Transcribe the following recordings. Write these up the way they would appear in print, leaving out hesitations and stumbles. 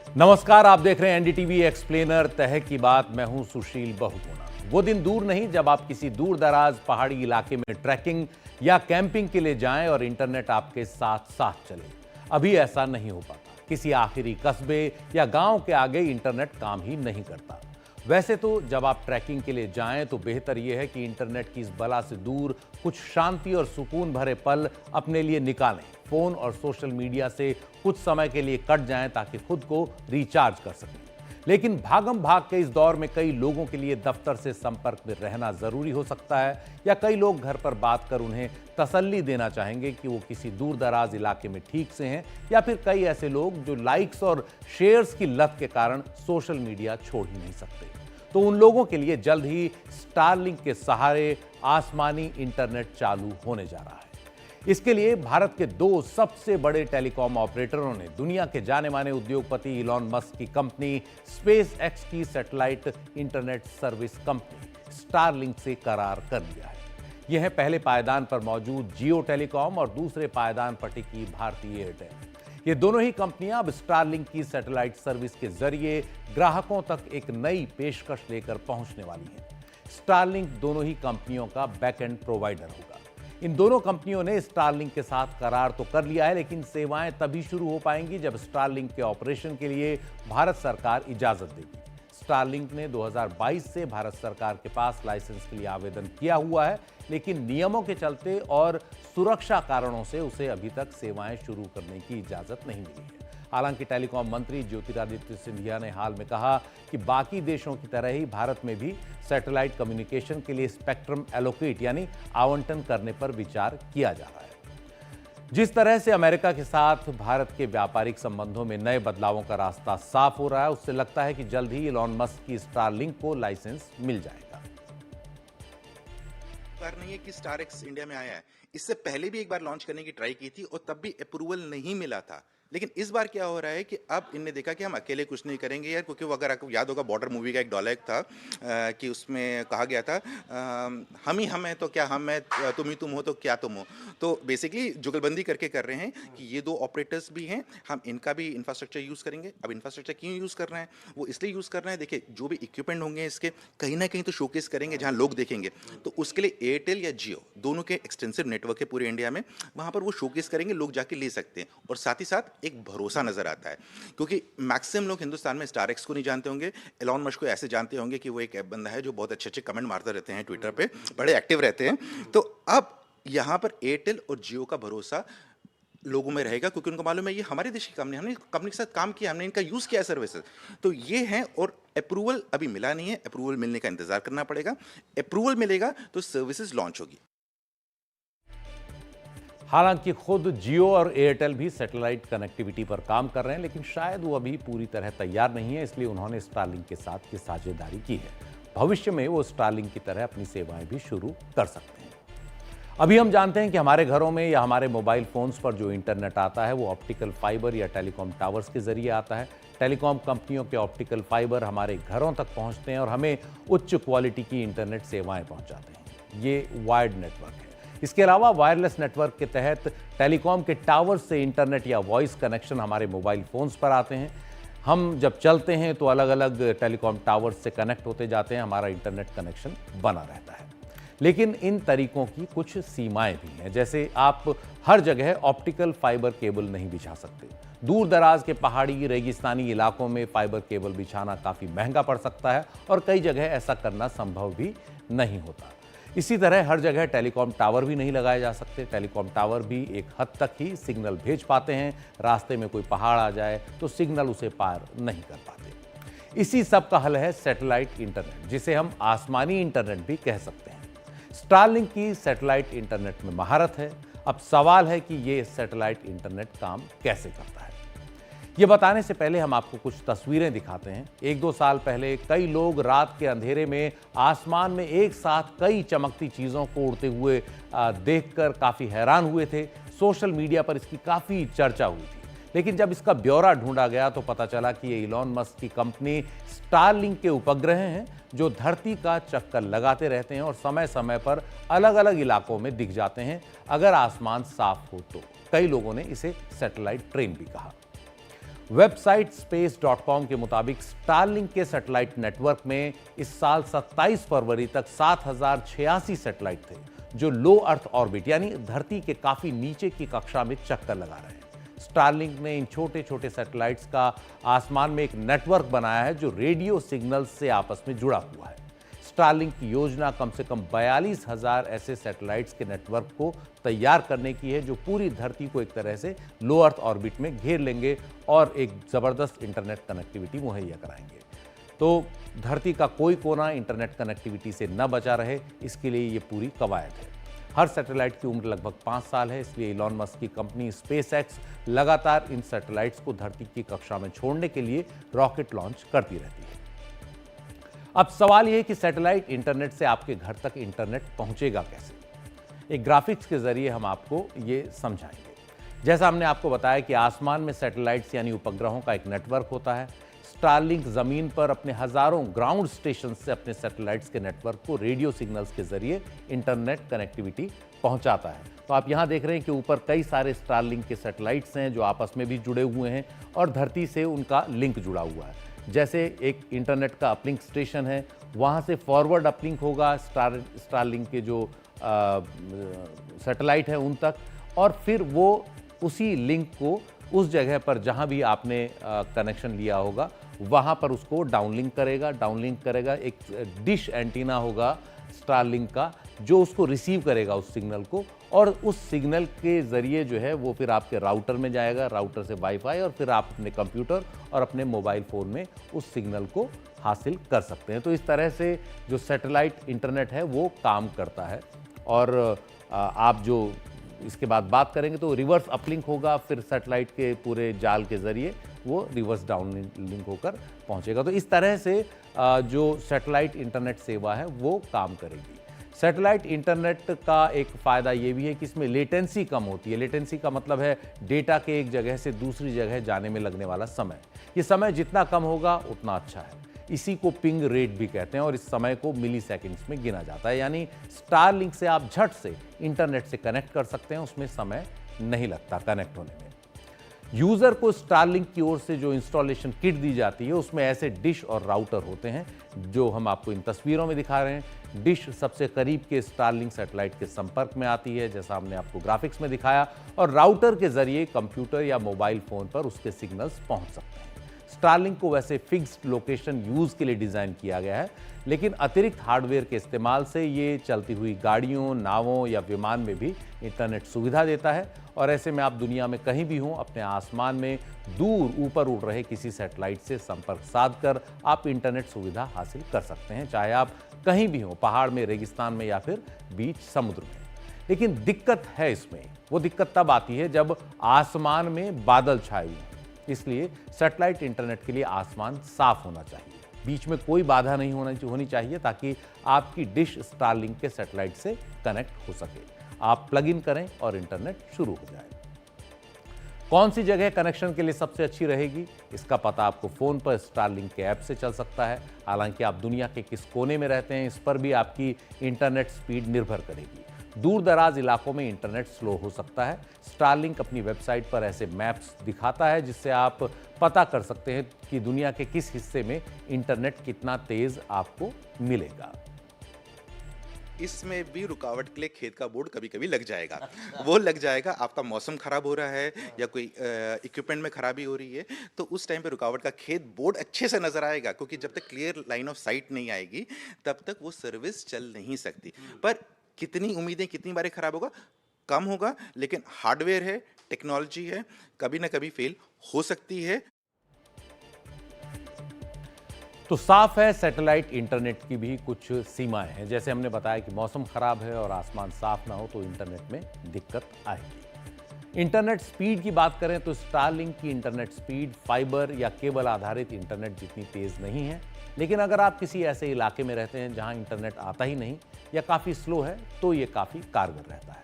नमस्कार, आप देख रहे हैं एनडीटीवी एक्सप्लेनर तह की बात। मैं हूं सुशील बहुगुणा। वो दिन दूर नहीं जब आप किसी दूर दराज पहाड़ी इलाके में ट्रैकिंग या कैंपिंग के लिए जाएं और इंटरनेट आपके साथ साथ चले। अभी ऐसा नहीं हो पाता। किसी आखिरी कस्बे या गांव के आगे इंटरनेट काम ही नहीं करता। वैसे तो जब आप ट्रैकिंग के लिए जाएं तो बेहतर यह है कि इंटरनेट की इस बला से दूर कुछ शांति और सुकून भरे पल अपने लिए निकालें। फोन और सोशल मीडिया से कुछ समय के लिए कट जाएं ताकि खुद को रिचार्ज कर सकें। लेकिन भागम भाग के इस दौर में कई लोगों के लिए दफ्तर से संपर्क में रहना जरूरी हो सकता है, या कई लोग घर पर बात कर उन्हें तसल्ली देना चाहेंगे कि वो किसी दूर दराज इलाके में ठीक से हैं, या फिर कई ऐसे लोग जो लाइक्स और शेयर्स की लत के कारण सोशल मीडिया छोड़ ही नहीं सकते। तो उन लोगों के लिए जल्द ही स्टारलिंक के सहारे आसमानी इंटरनेट चालू होने जा रहा है। इसके लिए भारत के दो सबसे बड़े टेलीकॉम ऑपरेटरों ने दुनिया के जाने माने उद्योगपति इलॉन मस्क की कंपनी स्पेस एक्स की satellite internet service company Starlink से करार कर लिया है। यह है पहले पायदान पर मौजूद जियो टेलीकॉम और दूसरे पायदान पर टिकी भारतीय एयरटेल। ये दोनों ही कंपनियां अब स्टारलिंक की सैटेलाइट सर्विस के जरिए ग्राहकों तक एक नई पेशकश लेकर पहुंचने वाली है। स्टारलिंक दोनों ही कंपनियों का बैकएंड प्रोवाइडर होगा। इन दोनों कंपनियों ने स्टारलिंक के साथ करार तो कर लिया है, लेकिन सेवाएं तभी शुरू हो पाएंगी जब स्टारलिंक के ऑपरेशन के लिए भारत सरकार इजाजत देगी। स्टारलिंक ने 2022 से भारत सरकार के पास लाइसेंस के लिए आवेदन किया हुआ है, लेकिन नियमों के चलते और सुरक्षा कारणों से उसे अभी तक सेवाएं शुरू करने की इजाजत नहीं मिली है। हालांकि टेलीकॉम मंत्री ज्योतिरादित्य सिंधिया ने हाल में कहा कि बाकी देशों की तरह ही भारत में भी सैटेलाइट कम्युनिकेशन के लिए स्पेक्ट्रम एलोकेट यानी आवंटन करने पर विचार किया जा रहा है। जिस तरह से अमेरिका के साथ भारत के व्यापारिक संबंधों में नए बदलावों का रास्ता साफ हो रहा है, उससे लगता है कि जल्द ही इलॉन मस्क की स्टारलिंक को लाइसेंस मिल जाएगा। नहीं है कि स्टारएक्स इंडिया में आया है। इससे पहले भी एक बार लॉन्च करने की ट्राई की थी और तब भी अप्रूवल नहीं मिला था। लेकिन इस बार क्या हो रहा है कि अब इनने देखा कि हम अकेले कुछ नहीं करेंगे यार, क्योंकि वो अगर आपको याद होगा बॉर्डर मूवी का एक डायलॉग था कि उसमें कहा गया था हम ही हम हैं तो क्या हम हैं, तुम ही तुम हो तो क्या तुम हो। तो बेसिकली जुगलबंदी करके कर रहे हैं कि ये दो ऑपरेटर्स भी हैं, हम इनका भी इंफ्रास्ट्रक्चर यूज़ करेंगे। अब इंफ्रास्ट्रक्चर क्यों यूज़ कर रहे हैं? वो इसलिए यूज़ कर रहे हैं, देखिए जो भी इक्विपमेंट होंगे इसके कहीं ना कहीं तो शोकेस करेंगे जहाँ लोग देखेंगे। तो उसके लिए एयरटेल या जियो दोनों के एक्सटेंसिव नेटवर्क है पूरे इंडिया में, वहाँ पर वो शोकेस करेंगे, लोग जाके ले सकते हैं। और साथ ही साथ एक भरोसा नजर आता है, क्योंकि मैक्सिमम लोग हिंदुस्तान में स्टारएक्स को नहीं जानते होंगे, एलॉन मस्क को ऐसे जानते होंगे कि वो एक बंदा है जो बहुत अच्छे अच्छे कमेंट मारते रहते हैं ट्विटर पे, बड़े एक्टिव रहते हैं। तो अब यहाँ पर एयरटेल और जियो का भरोसा लोगों में रहेगा, क्योंकि उनको मालूम है ये हमारे देश की कंपनी, हमने कंपनी के साथ काम किया, हमने इनका यूज किया सर्विसेज। तो ये है, और अप्रूवल अभी मिला नहीं है, अप्रूवल मिलने का इंतजार करना पड़ेगा। अप्रूवल मिलेगा तो सर्विसेज लॉन्च होगी। हालांकि खुद जियो और एयरटेल भी सैटेलाइट कनेक्टिविटी पर काम कर रहे हैं, लेकिन शायद वो अभी पूरी तरह तैयार नहीं है, इसलिए उन्होंने स्टारलिंक के साथ की साझेदारी की है। भविष्य में वो स्टारलिंक की तरह अपनी सेवाएं भी शुरू कर सकते हैं। अभी हम जानते हैं कि हमारे घरों में या हमारे मोबाइल फोन्स पर जो इंटरनेट आता है वो ऑप्टिकल फाइबर या टेलीकॉम टावर्स के जरिए आता है। टेलीकॉम कंपनियों के ऑप्टिकल फाइबर हमारे घरों तक पहुंचते हैं और हमें उच्च क्वालिटी की इंटरनेट सेवाएं पहुंचाते हैं। ये वायर्ड नेटवर्क है। इसके अलावा वायरलेस नेटवर्क के तहत टेलीकॉम के टावर से इंटरनेट या वॉइस कनेक्शन हमारे मोबाइल फोन्स पर आते हैं। हम जब चलते हैं तो अलग अलग टेलीकॉम टावर्स से कनेक्ट होते जाते हैं, हमारा इंटरनेट कनेक्शन बना रहता है। लेकिन इन तरीकों की कुछ सीमाएं भी हैं, जैसे आप हर जगह ऑप्टिकल फाइबर केबल नहीं बिछा सकते। दूर दराज के पहाड़ी रेगिस्तानी इलाकों में फाइबर केबल बिछाना काफ़ी महंगा पड़ सकता है और कई जगह ऐसा करना संभव भी नहीं होता। इसी तरह हर जगह टेलीकॉम टावर भी नहीं लगाए जा सकते। टेलीकॉम टावर भी एक हद तक ही सिग्नल भेज पाते हैं। रास्ते में कोई पहाड़ आ जाए तो सिग्नल उसे पार नहीं कर पाते। इसी सब का हल है सैटेलाइट इंटरनेट, जिसे हम आसमानी इंटरनेट भी कह सकते हैं। स्टारलिंक की सैटेलाइट इंटरनेट में महारत है। अब सवाल है कि ये सैटेलाइट इंटरनेट काम कैसे करता है। ये बताने से पहले हम आपको कुछ तस्वीरें दिखाते हैं। 1-2 साल पहले कई लोग रात के अंधेरे में आसमान में एक साथ कई चमकती चीज़ों को उड़ते हुए देखकर काफ़ी हैरान हुए थे। सोशल मीडिया पर इसकी काफ़ी चर्चा हुई थी, लेकिन जब इसका ब्यौरा ढूंढा गया तो पता चला कि ये इलॉन मस्क की कंपनी स्टारलिंक के उपग्रह हैं, जो धरती का चक्कर लगाते रहते हैं और समय समय पर अलग अलग इलाकों में दिख जाते हैं अगर आसमान साफ हो तो। कई लोगों ने इसे सैटेलाइट ट्रेन भी कहा। वेबसाइट space.com के मुताबिक स्टारलिंक के सैटेलाइट नेटवर्क में इस साल 27 फरवरी तक 7086 सैटेलाइट थे जो लो अर्थ ऑर्बिट यानी धरती के काफी नीचे की कक्षा में चक्कर लगा रहे हैं। स्टारलिंक ने इन छोटे छोटे सैटेलाइट्स का आसमान में एक नेटवर्क बनाया है जो रेडियो सिग्नल से आपस में जुड़ा हुआ है। स्टारलिंक की योजना कम से कम 42,000 ऐसे सैटेलाइट्स के नेटवर्क को तैयार करने की है जो पूरी धरती को एक तरह से लो अर्थ ऑर्बिट में घेर लेंगे और एक जबरदस्त इंटरनेट कनेक्टिविटी मुहैया कराएंगे। तो धरती का कोई कोना इंटरनेट कनेक्टिविटी से न बचा रहे, इसके लिए ये पूरी कवायद है। हर सैटेलाइट की उम्र लगभग 5 साल है, इसलिए इलॉन मस्क की कंपनी स्पेसएक्स लगातार इन सैटेलाइट्स को धरती की कक्षा में छोड़ने के लिए रॉकेट लॉन्च करती रहती है। अब सवाल यह है कि सैटेलाइट इंटरनेट से आपके घर तक इंटरनेट पहुंचेगा कैसे। एक ग्राफिक्स के जरिए हम आपको ये समझाएंगे। जैसा हमने आपको बताया कि आसमान में सैटेलाइट्स यानी उपग्रहों का एक नेटवर्क होता है। स्टारलिंक जमीन पर अपने हजारों ग्राउंड स्टेशन से अपने सैटेलाइट्स के नेटवर्क को रेडियो सिग्नल्स के जरिए इंटरनेट कनेक्टिविटी पहुंचाता है। तो आप यहां देख रहे हैं कि ऊपर कई सारे स्टारलिंक के सैटेलाइट्स हैं जो आपस में भी जुड़े हुए हैं और धरती से उनका लिंक जुड़ा हुआ है। जैसे एक इंटरनेट का अपलिंक स्टेशन है, वहाँ से फॉरवर्ड अपलिंक होगा स्टारलिंक के जो सैटेलाइट है उन तक, और फिर वो उसी लिंक को उस जगह पर जहाँ भी आपने कनेक्शन लिया होगा वहाँ पर उसको डाउनलिंक करेगा। एक डिश एंटीना होगा स्टारलिंक का जो उसको रिसीव करेगा उस सिग्नल को, और उस सिग्नल के ज़रिए जो है वो फिर आपके राउटर में जाएगा, राउटर से वाईफाई, और फिर आप अपने कंप्यूटर और अपने मोबाइल फ़ोन में उस सिग्नल को हासिल कर सकते हैं। तो इस तरह से जो सैटेलाइट इंटरनेट है वो काम करता है। और आप जो इसके बाद बात करेंगे तो रिवर्स अपलिंक होगा, फिर सैटेलाइट के पूरे जाल के ज़रिए वो रिवर्स डाउन लिंक होकर पहुंचेगा। तो इस तरह से जो सैटेलाइट इंटरनेट सेवा है वो काम करेगी। सैटेलाइट इंटरनेट का एक फ़ायदा ये भी है कि इसमें लेटेंसी कम होती है। लेटेंसी का मतलब है डेटा के एक जगह से दूसरी जगह जाने में लगने वाला समय। ये समय जितना कम होगा उतना अच्छा है। इसी को पिंग रेट भी कहते हैं और इस समय को मिली सेकेंड्स में गिना जाता है। यानी स्टारलिंक से आप झट से इंटरनेट से कनेक्ट कर सकते हैं, उसमें समय नहीं लगता कनेक्ट होने में। यूजर को स्टारलिंक की ओर से जो इंस्टॉलेशन किट दी जाती है उसमें ऐसे डिश और राउटर होते हैं जो हम आपको इन तस्वीरों में दिखा रहे हैं। डिश सबसे करीब के स्टारलिंक सैटेलाइट के संपर्क में आती है, जैसा हमने आपको ग्राफिक्स में दिखाया, और राउटर के जरिए कंप्यूटर या मोबाइल फोन पर उसके सिग्नल्स पहुंच सकते हैं। स्टारलिंक को वैसे फिक्स्ड लोकेशन यूज के लिए डिजाइन किया गया है, लेकिन अतिरिक्त हार्डवेयर के इस्तेमाल से ये चलती हुई गाड़ियों, नावों या विमान में भी इंटरनेट सुविधा देता है। और ऐसे में आप दुनिया में कहीं भी हों, अपने आसमान में दूर ऊपर उड़ रहे किसी सैटेलाइट से संपर्क साधकर आप इंटरनेट सुविधा हासिल कर सकते हैं, चाहे आप कहीं भी हों, पहाड़ में, रेगिस्तान में या फिर बीच समुद्र में। लेकिन दिक्कत है इसमें, वो दिक्कत तब आती है जब आसमान में बादल छाए हुए हैं। इसलिए सैटेलाइट इंटरनेट के लिए आसमान साफ होना चाहिए, बीच में कोई बाधा नहीं होनी चाहिए, ताकि आपकी डिश स्टारलिंक के सैटेलाइट से कनेक्ट हो सके। आप प्लग इन करें और इंटरनेट शुरू हो जाए। कौन सी जगह कनेक्शन के लिए सबसे अच्छी रहेगी, इसका पता आपको फोन पर स्टारलिंक के ऐप से चल सकता है। हालांकि आप दुनिया के किस कोने में रहते हैं, इस पर भी आपकी इंटरनेट स्पीड निर्भर करेगी। दूर दराज इलाकों में इंटरनेट स्लो हो सकता है। स्टारलिंक अपनी वेबसाइट पर ऐसे मैप्स दिखाता है जिससे आप पता कर सकते हैं कि दुनिया के किस हिस्से में इंटरनेट कितना तेज आपको मिलेगा। इसमें भी रुकावट के लिए खेत का बोर्ड कभी कभी लग जाएगा। वो लग जाएगा, आपका मौसम खराब हो रहा है या कोई इक्विपमेंट में खराबी हो रही है, तो उस टाइम पे रुकावट का खेत बोर्ड अच्छे से नजर आएगा, क्योंकि जब तक क्लियर लाइन ऑफ साइट नहीं आएगी तब तक वो सर्विस चल नहीं सकती। पर कितनी उम्मीदें, कितनी बार खराब होगा, कम होगा, लेकिन हार्डवेयर है, टेक्नोलॉजी है, कभी ना कभी फेल हो सकती है। तो साफ है सैटेलाइट इंटरनेट की भी कुछ सीमाएं हैं। जैसे हमने बताया कि मौसम खराब है और आसमान साफ ना हो तो इंटरनेट में दिक्कत आएगी। इंटरनेट स्पीड की बात करें तो स्टारलिंक की इंटरनेट स्पीड फाइबर या केबल आधारित इंटरनेट जितनी तेज नहीं है, लेकिन अगर आप किसी ऐसे इलाके में रहते हैं जहां इंटरनेट आता ही नहीं या काफ़ी स्लो है तो ये काफ़ी कारगर रहता है।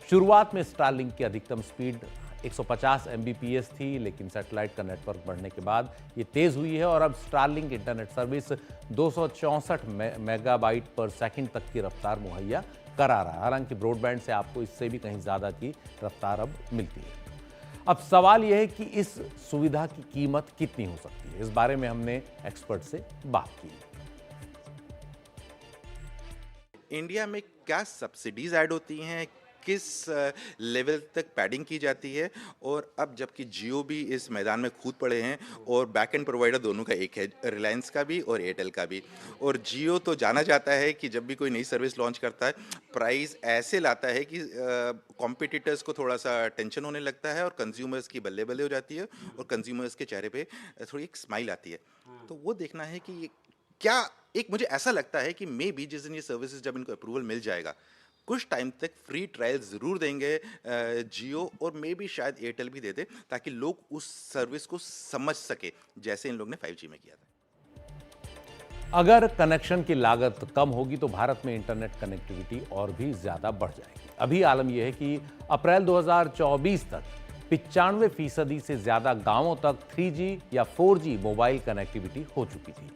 शुरुआत में स्टारलिंक की अधिकतम स्पीड 150 Mbps थी, लेकिन सैटेलाइट का नेटवर्क बढ़ने के बाद ये तेज़ हुई है और अब स्टारलिंक इंटरनेट सर्विस 264 मेगाबाइट पर सेकंड तक की रफ्तार मुहैया करा रहा है। हालांकि ब्रॉडबैंड से आपको इससे भी कहीं ज़्यादा की रफ्तार अब मिलती है। अब सवाल यह है कि इस सुविधा की कीमत कितनी हो सकती है। इस बारे में हमने एक्सपर्ट से बात की। इंडिया में क्या सब्सिडीज ऐड होती हैं, किस लेवल तक पैडिंग की जाती है, और अब जबकि जियो भी इस मैदान में कूद पड़े हैं और बैक एंड प्रोवाइडर दोनों का एक है, रिलायंस का भी और एयरटेल का भी। और जियो तो जाना जाता है कि जब भी कोई नई सर्विस लॉन्च करता है प्राइस ऐसे लाता है कि कॉम्पिटिटर्स को थोड़ा सा टेंशन होने लगता है और कंज्यूमर्स की बल्ले बल्ले हो जाती है और कंज्यूमर्स के चेहरे पे थोड़ी एक स्माइल आती है। तो वो देखना है कि ये क्या, एक मुझे ऐसा लगता है कि मे बी जिस दिन ये सर्विसेज जब इनको अप्रूवल मिल जाएगा कुछ टाइम तक फ्री ट्रायल ज़रूर देंगे जियो, और मे बी शायद एयरटेल भी दे दे, ताकि लोग उस सर्विस को समझ सके जैसे इन लोग ने 5G में किया था। अगर कनेक्शन की लागत कम होगी तो भारत में इंटरनेट कनेक्टिविटी और भी ज्यादा बढ़ जाएगी। अभी आलम यह है कि अप्रैल 2024 तक 95% से ज्यादा गांवों तक 3G या 4G मोबाइल कनेक्टिविटी हो चुकी थी।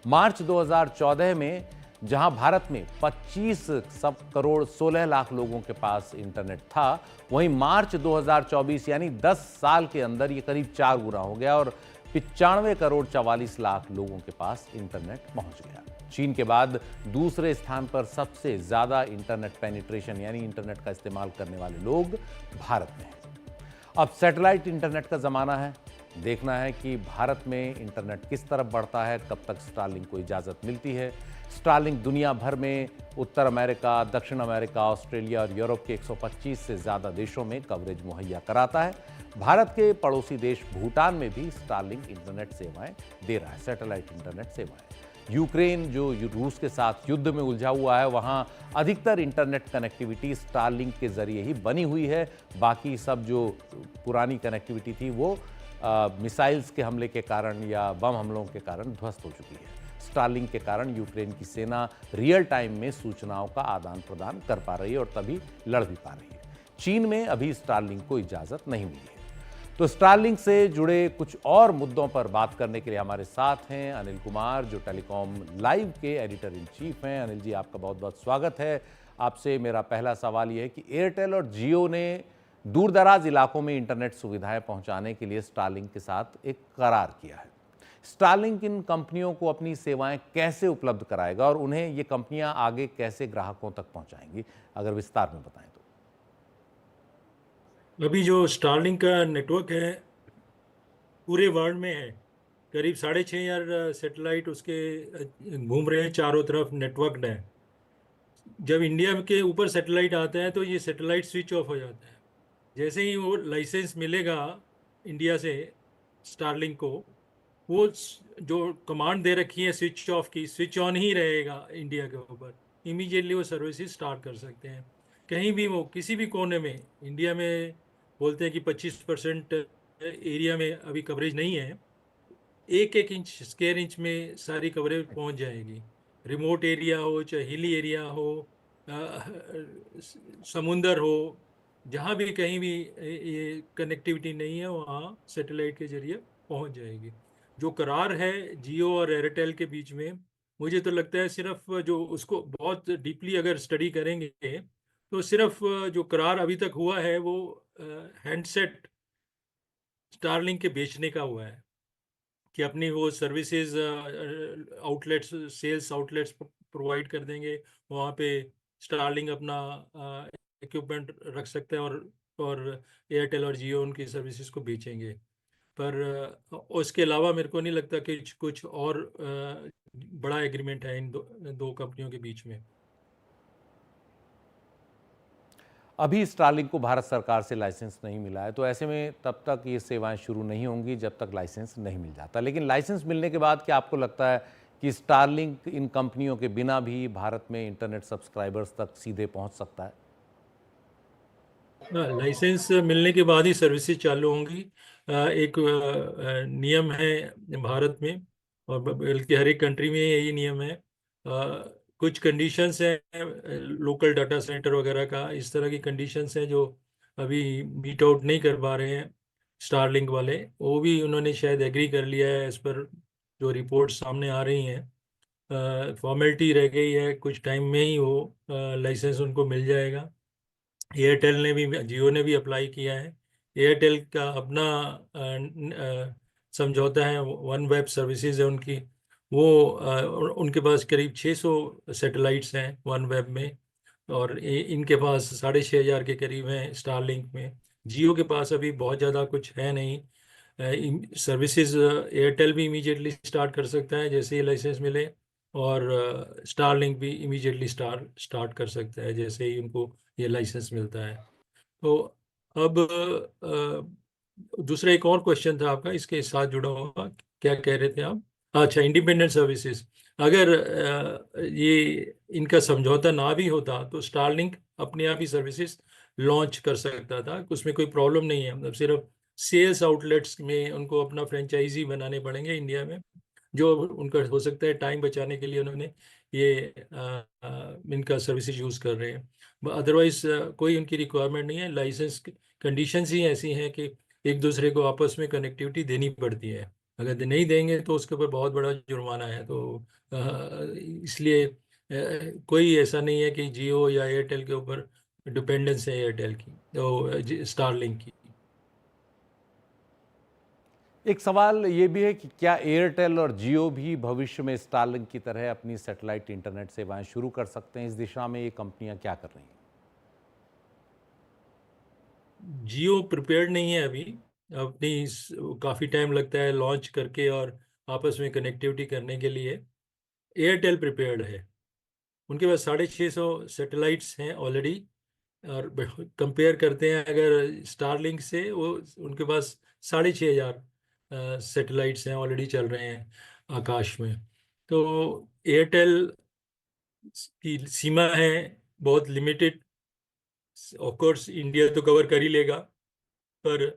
मार्च 2014 में जहां भारत में 25 सब करोड़ 16 लाख लोगों के पास इंटरनेट था, वहीं मार्च 2024 यानी 10 साल के अंदर ये करीब 4 गुना हो गया और 95 करोड़ 44 लाख लोगों के पास इंटरनेट पहुंच गया। चीन के बाद दूसरे स्थान पर सबसे ज्यादा इंटरनेट पेनिट्रेशन यानी इंटरनेट का इस्तेमाल करने वाले लोग भारत में हैं। अब सैटेलाइट इंटरनेट का जमाना है। देखना है कि भारत में इंटरनेट किस तरफ बढ़ता है, कब तक स्टारलिंक को इजाजत मिलती है। स्टारलिंक दुनिया भर में उत्तर अमेरिका, दक्षिण अमेरिका, ऑस्ट्रेलिया और यूरोप के 125 से ज्यादा देशों में कवरेज मुहैया कराता है। भारत के पड़ोसी देश भूटान में भी स्टारलिंक इंटरनेट सेवाएं दे रहा है, सैटेलाइट इंटरनेट सेवाएं। यूक्रेन जो रूस के साथ युद्ध में उलझा हुआ है, वहां अधिकतर इंटरनेट कनेक्टिविटी स्टारलिंक के जरिए ही बनी हुई है। बाकी सब जो पुरानी कनेक्टिविटी थी वो मिसाइल्स के हमले के कारण या बम हमलों के कारण ध्वस्त हो चुकी है। स्टारलिंक के कारण यूक्रेन की सेना रियल टाइम में सूचनाओं का आदान प्रदान कर पा रही है और तभी लड़ भी पा रही है। चीन में अभी स्टारलिंक को इजाजत नहीं मिली है। तो स्टारलिंक से जुड़े कुछ और मुद्दों पर बात करने के लिए हमारे साथ हैं अनिल कुमार, जो टेलीकॉम लाइव के एडिटर इन चीफ हैं। अनिल जी, आपका बहुत बहुत स्वागत है। आपसे मेरा पहला सवाल यह है कि एयरटेल और जियो ने दूर दराज इलाकों में इंटरनेट सुविधाएं पहुंचाने के लिए स्टारलिंक के साथ एक करार किया है। स्टारलिंक इन कंपनियों को अपनी सेवाएं कैसे उपलब्ध कराएगा और उन्हें ये कंपनियां आगे कैसे ग्राहकों तक पहुंचाएंगी, अगर विस्तार में बताएं तो। अभी जो स्टारलिंक का नेटवर्क है पूरे वर्ल्ड में है, करीब 6.5 सैटेलाइट उसके घूम रहे हैं, चारों तरफ नेटवर्क है। जब इंडिया के ऊपर सैटेलाइट आता है तो ये सैटेलाइट स्विच ऑफ हो जाता है। जैसे ही वो लाइसेंस मिलेगा इंडिया से स्टारलिंक को, वो जो कमांड दे रखी है स्विच ऑफ की, स्विच ऑन ही रहेगा इंडिया के ऊपर। इमीडिएटली वो सर्विसेज स्टार्ट कर सकते हैं कहीं भी, वो किसी भी कोने में। इंडिया में बोलते हैं कि 25% एरिया में अभी कवरेज नहीं है, 1-1 इंच स्क्वायर इंच में सारी कवरेज पहुंच जाएगी। रिमोट एरिया हो, चाहे हिली एरिया हो, समुंदर हो, जहाँ भी कहीं भी ये कनेक्टिविटी नहीं है वहाँ सैटेलाइट के जरिए पहुंच जाएगी। जो करार है जियो और एयरटेल के बीच में, मुझे तो लगता है सिर्फ जो उसको बहुत डीपली अगर स्टडी करेंगे तो सिर्फ जो करार अभी तक हुआ है वो हैंडसेट स्टारलिंक के बेचने का हुआ है कि अपनी वो services outlets, sales outlets provide कर देंगे, वहाँ पे स्टारलिंक अपना इक्विपमेंट रख सकते हैं और एयरटेल और जियो उनकी सर्विसेज को बेचेंगे। पर उसके अलावा मेरे को नहीं लगता कि कुछ और बड़ा एग्रीमेंट है इन दो कंपनियों के बीच में। अभी स्टारलिंक को भारत सरकार से लाइसेंस नहीं मिला है, तो ऐसे में तब तक ये सेवाएं शुरू नहीं होंगी जब तक लाइसेंस नहीं मिल जाता। लेकिन लाइसेंस मिलने के बाद क्या आपको लगता है कि स्टारलिंक इन कंपनियों के बिना भी भारत में इंटरनेट सब्सक्राइबर्स तक सीधे पहुंच सकता है? लाइसेंस मिलने के बाद ही सर्विसेज चालू होंगी। एक नियम है भारत में, और बल्कि हर एक कंट्री में यही नियम है। कुछ कंडीशंस हैं लोकल डाटा सेंटर वगैरह का, इस तरह की कंडीशंस हैं जो अभी मीट आउट नहीं कर पा रहे हैं स्टारलिंक वाले। वो भी उन्होंने शायद एग्री कर लिया है, इस पर जो रिपोर्ट सामने आ रही हैं। फॉर्मेलिटी रह गई है, कुछ टाइम में ही वो लाइसेंस उनको मिल जाएगा। एयरटेल ने भी, जियो ने भी अप्लाई किया है एयरटेल का अपना समझौता है, वन वेब सर्विसेज है उनकी, वो उनके पास करीब 600 सैटेलाइट्स हैं वन वेब में, और इनके पास 6,500 के करीब हैं स्टारलिंक में। जियो के पास अभी बहुत ज़्यादा कुछ है नहीं। सर्विसेज एयरटेल भी इमीडिएटली स्टार्ट कर सकता है जैसे ही लाइसेंस मिले, और स्टारलिंक भी इमीडिएटली स्टार्ट कर सकता है जैसे ही उनको ये लाइसेंस मिलता है। तो अब दूसरा एक और क्वेश्चन था आपका इसके साथ जुड़ा हुआ, क्या कह रहे थे आप? अच्छा, इंडिपेंडेंट सर्विसेज। अगर ये इनका समझौता ना भी होता तो स्टारलिंक अपने आप ही सर्विसेज लॉन्च कर सकता था, उसमें कोई प्रॉब्लम नहीं है। मतलब सिर्फ सेल्स आउटलेट्स में उनको अपना फ्रेंचाइजी बनाने पड़ेंगे इंडिया में, जो उनका हो सकता है टाइम बचाने के लिए उन्होंने ये इनका सर्विसेज यूज़ कर रहे हैं। अदरवाइज कोई उनकी रिक्वायरमेंट नहीं है। लाइसेंस कंडीशंस ही ऐसी हैं कि एक दूसरे को आपस में कनेक्टिविटी देनी पड़ती है। अगर नहीं देंगे तो उसके ऊपर बहुत बड़ा जुर्माना है। तो इसलिए कोई ऐसा नहीं है कि जियो या एयरटेल के ऊपर डिपेंडेंस है एयरटेल की तो स्टारलिंक की। एक सवाल ये भी है कि क्या एयरटेल और जियो भी भविष्य में स्टारलिंक की तरह अपनी सैटेलाइट इंटरनेट सेवाएं शुरू कर सकते हैं? इस दिशा में ये कंपनियां क्या कर रही हैं? जियो प्रिपेयर्ड नहीं है अभी अपनी, काफ़ी टाइम लगता है लॉन्च करके और आपस में कनेक्टिविटी करने के लिए। एयरटेल प्रिपेयर्ड है, उनके पास 650 सैटेलाइट्स हैं ऑलरेडी, और कंपेयर करते हैं अगर स्टारलिंक से, वो उनके पास 6,500 सैटेलाइट्स हैं ऑलरेडी चल रहे हैं आकाश में। तो एयरटेल की सीमा है बहुत लिमिटेड। ऑफ कोर्स इंडिया तो कवर कर ही लेगा, पर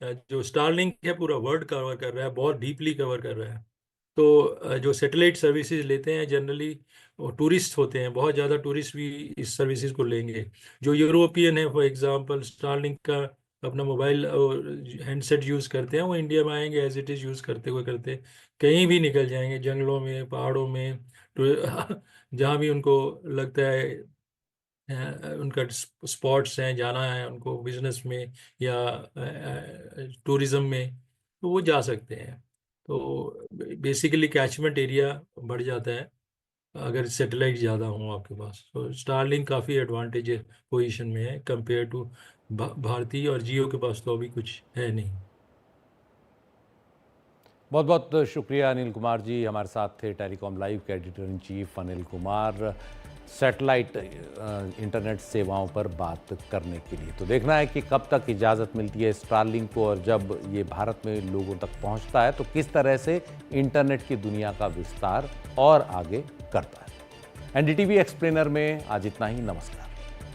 जो स्टारलिंक है पूरा वर्ल्ड कवर कर रहा है, बहुत डीपली कवर कर रहा है। तो जो सैटेलाइट सर्विसेज लेते हैं जनरली वो टूरिस्ट होते हैं, बहुत ज़्यादा टूरिस्ट भी इस सर्विसेज को लेंगे। जो यूरोपियन है फॉर एग्जांपल स्टारलिंक का अपना मोबाइल और हैंडसेट यूज़ करते हैं, वो इंडिया में आएंगे एज इट इज़ यूज़ करते हुए करते कहीं भी निकल जाएंगे, जंगलों में, पहाड़ों में, जहाँ भी उनको लगता है उनका स्पॉट्स हैं, जाना है उनको बिजनेस में या टूरिज्म में, तो वो जा सकते हैं। तो बेसिकली कैचमेंट एरिया बढ़ जाता है अगर सैटेलाइट ज़्यादा हो आपके पास। तो स्टारलिंक काफ़ी एडवांटेज पोजीशन में है कंपेयर टू भारती, और जियो के पास तो अभी कुछ है नहीं। बहुत बहुत शुक्रिया अनिल कुमार जी, हमारे साथ थे टेलीकॉम लाइव के editor in chief Anil Kumar, satellite internet सेवाओं पर बात करने के लिए। तो देखना है कि कब तक इजाज़त मिलती है स्टारलिंक को, और जब ये भारत में लोगों तक पहुंचता है तो किस तरह से इंटरनेट की दुनिया का विस्तार और आगे करता है। एनडीटीवी एक्सप्लेनर में आज इतना ही। नमस्कार।